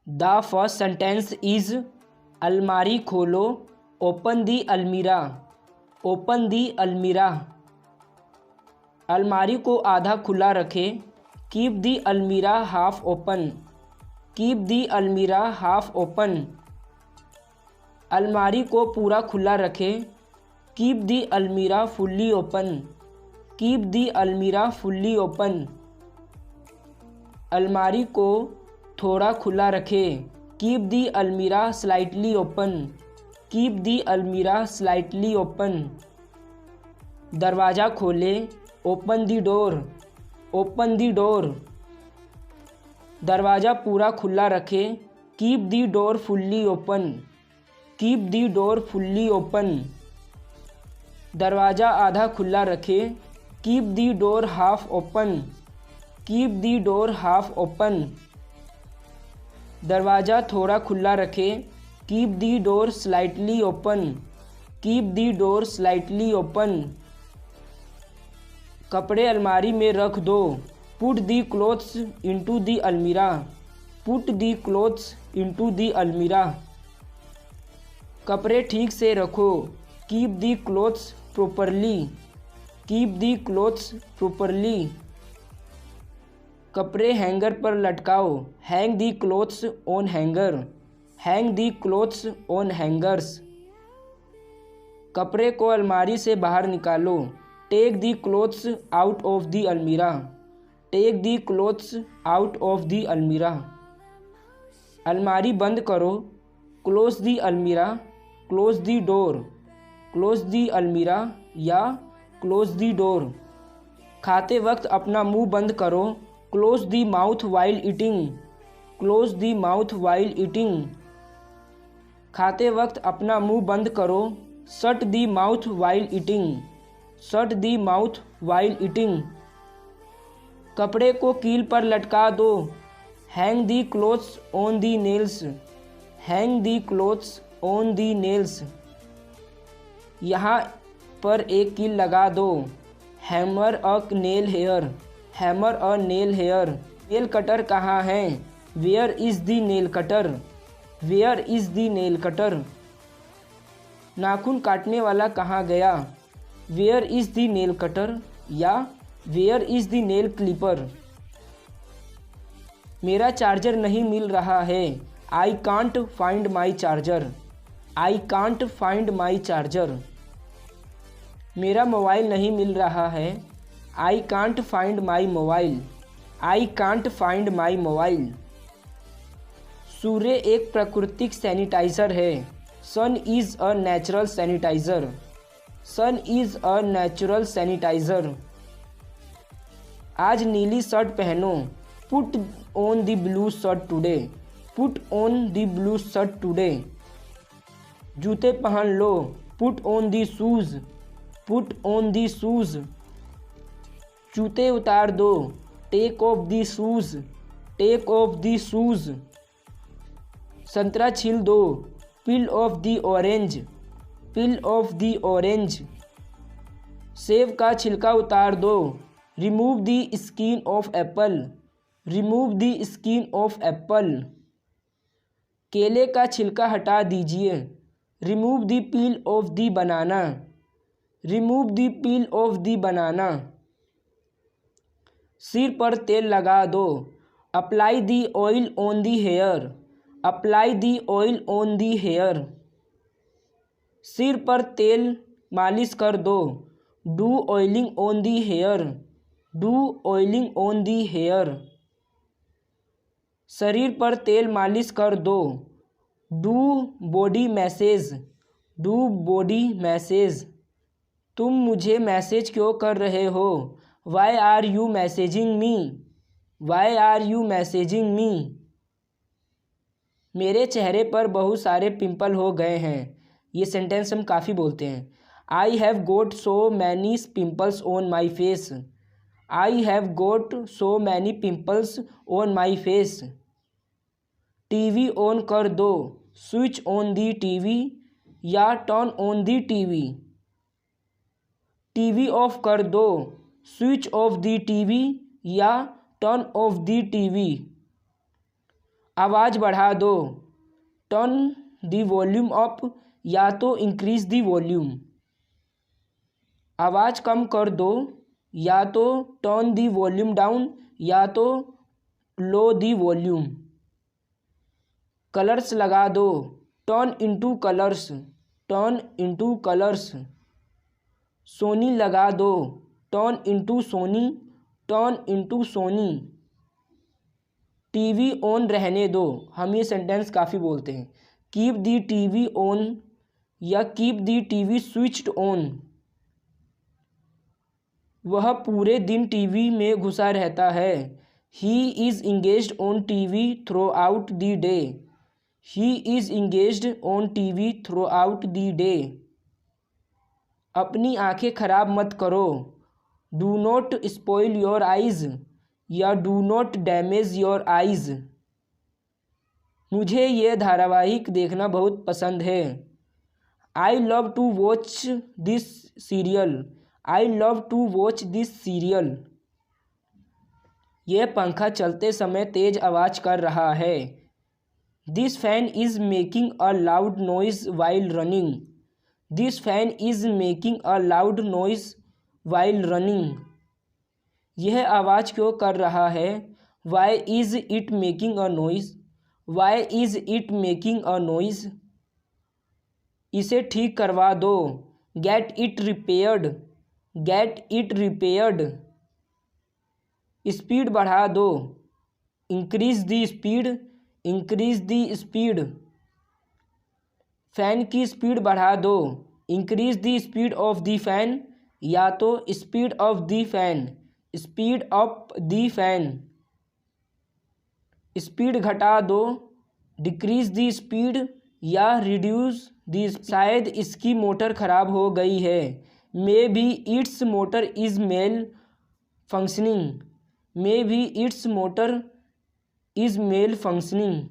The first sentence is अलमारी खोलो, open दी अलमीरा, ओपन दी अलमीरा। अलमारी को आधा खुला रखें, कीप दी अलमीरा हाफ ओपन, कीप दी अलमीरा हाफ ओपन। अलमारी को पूरा खुला रखें, कीप दी अलमीरा फुल्ली ओपन, कीप दी अलमीरा फुल्ली ओपन। अलमारी को थोड़ा खुला रखें, कीप दी अलमीरा स्लाइटली ओपन, कीप दी अलमीरा स्लाइटली ओपन। दरवाज़ा खोलें, open the door, open the door. दरवाज़ा पूरा खुला रखें, keep the door fully open, keep the door fully open. दरवाज़ा आधा खुला रखें, keep the door half open, keep the door half open. दरवाज़ा थोड़ा खुला रखें, keep the door slightly open, keep the door slightly open. कपड़े अलमारी में रख दो, put the clothes into the almirah, put the clothes into the almirah. कपड़े ठीक से रखो, keep the clothes properly, keep the clothes properly. कपड़े हैंगर पर लटकाओ, hang the clothes on hanger, hang the clothes on hangers. कपड़े को अलमारी से बाहर निकालो, take the clothes out of the almirah, take the clothes out of the almirah. अलमारी बंद करो, close the almirah, close the door, close the almirah या क्लोज दी डोर। खाते वक्त अपना मुंह बंद करो, close the mouth while eating, close the mouth while eating. खाते वक्त अपना मुंह बंद करो, shut the mouth while eating, shut the mouth while eating. कपड़े को कील पर लटका दो, hang the clothes on the nails, hang the clothes on the nails. यहाँ पर एक कील लगा दो, hammer a nail here, hammer a nail here. Nail cutter कहाँ है, where is the nail cutter, where is the nail cutter. नाखून काटने वाला कहाँ गया, where is the nail cutter या where is the nail clipper. मेरा चार्जर नहीं मिल रहा है, I can't find my charger, I can't find my charger. मेरा मोबाइल नहीं मिल रहा है, I can't find my mobile, I can't find my mobile. सूर्य एक प्राकृतिक सैनिटाइज़र है, sun is a natural sanitizer, sun is a natural sanitizer. आज नीली शर्ट पहनो, put on the blue shirt today, put on the blue shirt today. जूते पहन लो, put on the shoes, put on the shoes. जूते उतार दो, take off the shoes, take off the shoes. संतरा छील दो, peel of the orange, peel of the orange. सेब का छिलका उतार दो, remove the skin of apple, remove the skin of apple. केले का छिलका हटा दीजिए, remove the peel of the banana, remove the peel of the banana. सिर पर तेल लगा दो, apply the oil on the hair, apply the oil on the hair. सिर पर तेल मालिश कर दो, do oiling on the hair, do oiling on the hair. शरीर पर तेल मालिश कर दो, do body massage, do body massage. तुम मुझे मैसेज क्यों कर रहे हो, why are you messaging me, why are you messaging मी। मेरे चेहरे पर बहुत सारे पिंपल हो गए हैं। ये सेंटेंस हम काफ़ी बोलते हैं। I have got so many pimples on my face, I have got so many pimples on my face. TV on कर दो, स्विच ऑन दी टीवी या turn on the TV. TV off कर दो, switch of the TV या turn of the TV. आवाज़ बढ़ा दो, turn the volume up या तो इंक्रीज द वॉल्यूम। आवाज़ कम कर दो, या तो टर्न द वॉल्यूम डाउन या तो लो द वॉल्यूम। कलर्स लगा दो, turn into Colors, turn into Colors. Sony लगा दो, turn into Sony, turn into Sony. TV on रहने दो, हम ये सेंटेंस काफ़ी बोलते हैं। कीप दी टीवी ऑन या keep the TV switched on. वह पूरे दिन टीवी में घुसा रहता है। He is engaged on TV throughout the day. He is engaged on TV throughout the day. अपनी आंखें खराब मत करो, do not spoil your eyes या do not damage your eyes. मुझे ये धारावाहिक देखना बहुत पसंद है। I love to watch this serial, I love to watch this serial. यह पंखा चलते समय तेज आवाज़ कर रहा है। This fan is making a loud noise while running. This fan is making a loud noise while running. यह आवाज़ क्यों कर रहा है? Why is it making a noise, Y is it making a noise. इसे ठीक करवा दो, get it repaired, get it repaired. Speed बढ़ा दो, increase the speed, increase the speed. Fan की स्पीड बढ़ा दो, increase the speed of the fan या तो speed of the fan, speed of the fan. Speed घटा दो, डिक्रीज द स्पीड या रिड्यूस द। शायद इसकी मोटर ख़राब हो गई है। Maybe its motor is malfunctioning, maybe its motor is mail functioning.